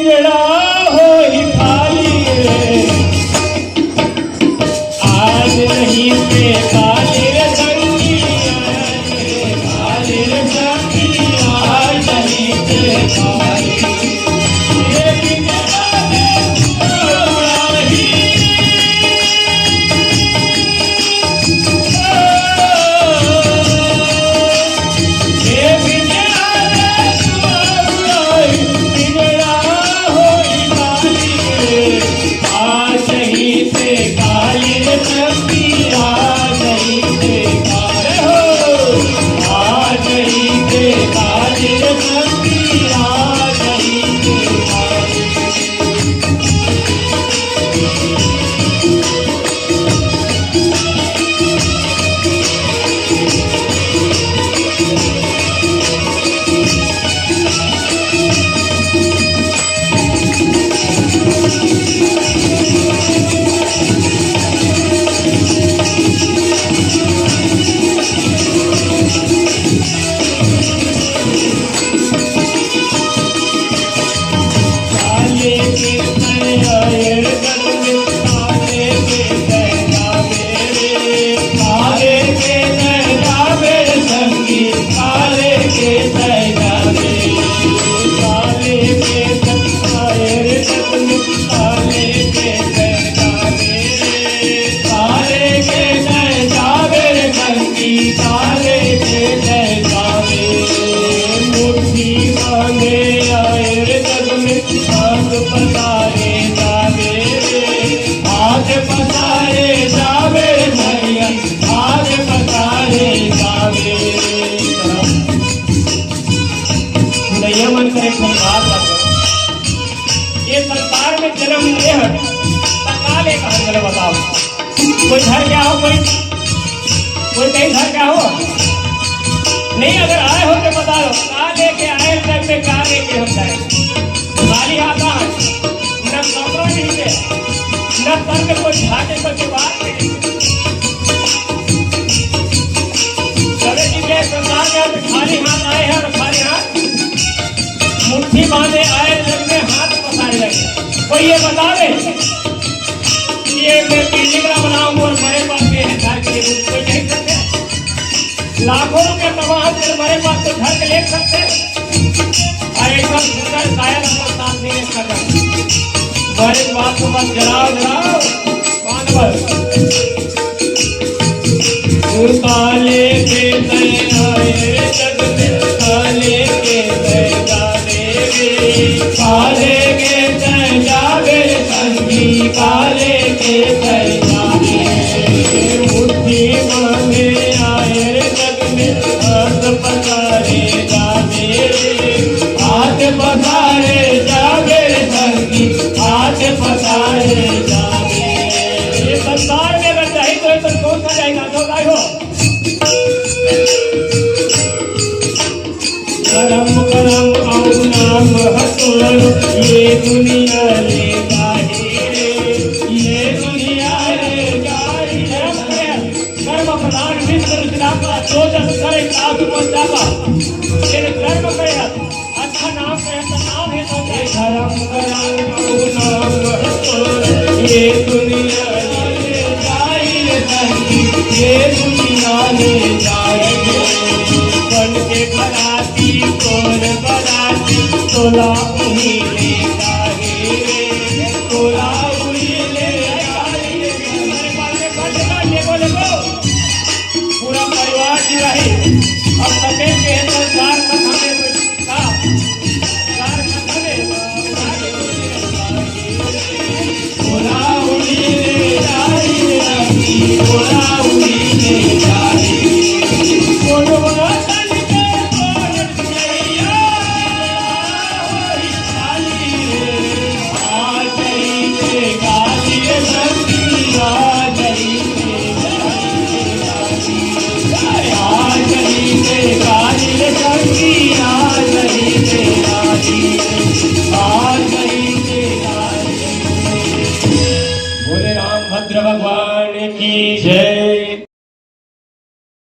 पिंजड़ा होई खाली रे, आज नहीं पे काली रे संगी, काली रे संगी, आज नहीं पे काली। ये पिंजड़ा उड़ाही, ये पिंजड़ा उड़ाही, पिंजड़ा होई खाली रे, आज नहीं पे काली रे संगी, आज नहीं पे काली हो, आज नहीं पे काली रे संगी, आज नहीं पे काली। काले के तैयार कदम, काले के तैयार मेरे, काले के तैयार मेरे संगी, काले के तैयार मेरे, काले के तैयार कदम, काले के तैयार मेरे, काले के तैयार मेरे संगी, काले के तैयार मेरे, मुट्ठी मांगे आए रे कदम, हाथ पसारे जावे रे, हाथ पसारे जावे भैया, हाथ पसारे जावे रे। नैया मन करे बात लगे, ये संसार में जन्म ले है काले का चलो बताओ, कोई घर क्या हो, कोई कहीं घर क्या हो नहीं, अगर आए हो तो बता दो, काले के आए तक में काले के होता है, खाली आता है न कपड़ा नहीं है, न सर में कोई झाटे को बात नहीं। चले जी के संसार में खाली हाथ आए हैं और खाली हाथ मुट्ठी बांधे आए, जब में हाथ पसारे लगे। कोई ये बता दे ये मैं पिंजरा बनाऊंगा और मेरे पास मेरे घर के लिए कोई नहीं सकते, लाखों रुपये कमा कर मेरे पास तो घर के ले सकते, और एकदम सुंदर काया नंबर साथ नहीं कर हमारे बात को मत जलाओ काले के तैयारे जग में, काले के तैयारे रे, काले के तैयारे संगी, काले के तैयारे, मुट्ठी मांगे आए रे जग में, हाथ पसारे जावे रे, हाथ पसारे जावे संगी, हाथ पसारे जावे। ये संसार में अगर चाहे तो कौन सा जाएगा, तो गाय हो करम करम आओ नाम हसुर, ये दुनिया ले गाहे रे, ये दुनिया ले गाहे। कर्म प्रधान विश्व रचनात्मा जो जस करे ताप पहुंचावा, तेरे कर्म करे अच्छा नाम करे तो नाम है तो करम करम आओ नाम हसुर, ये दुनिया ले गाहे संगी, ये दुनिया ले गाहे, बन के घराती तोर बराती, तोला उही ले गाहे रे, तोला उही ले गाहे रे। हमारे पास में खर्च काटने को लगो, पूरा परिवार जी रही, अब सके के संसार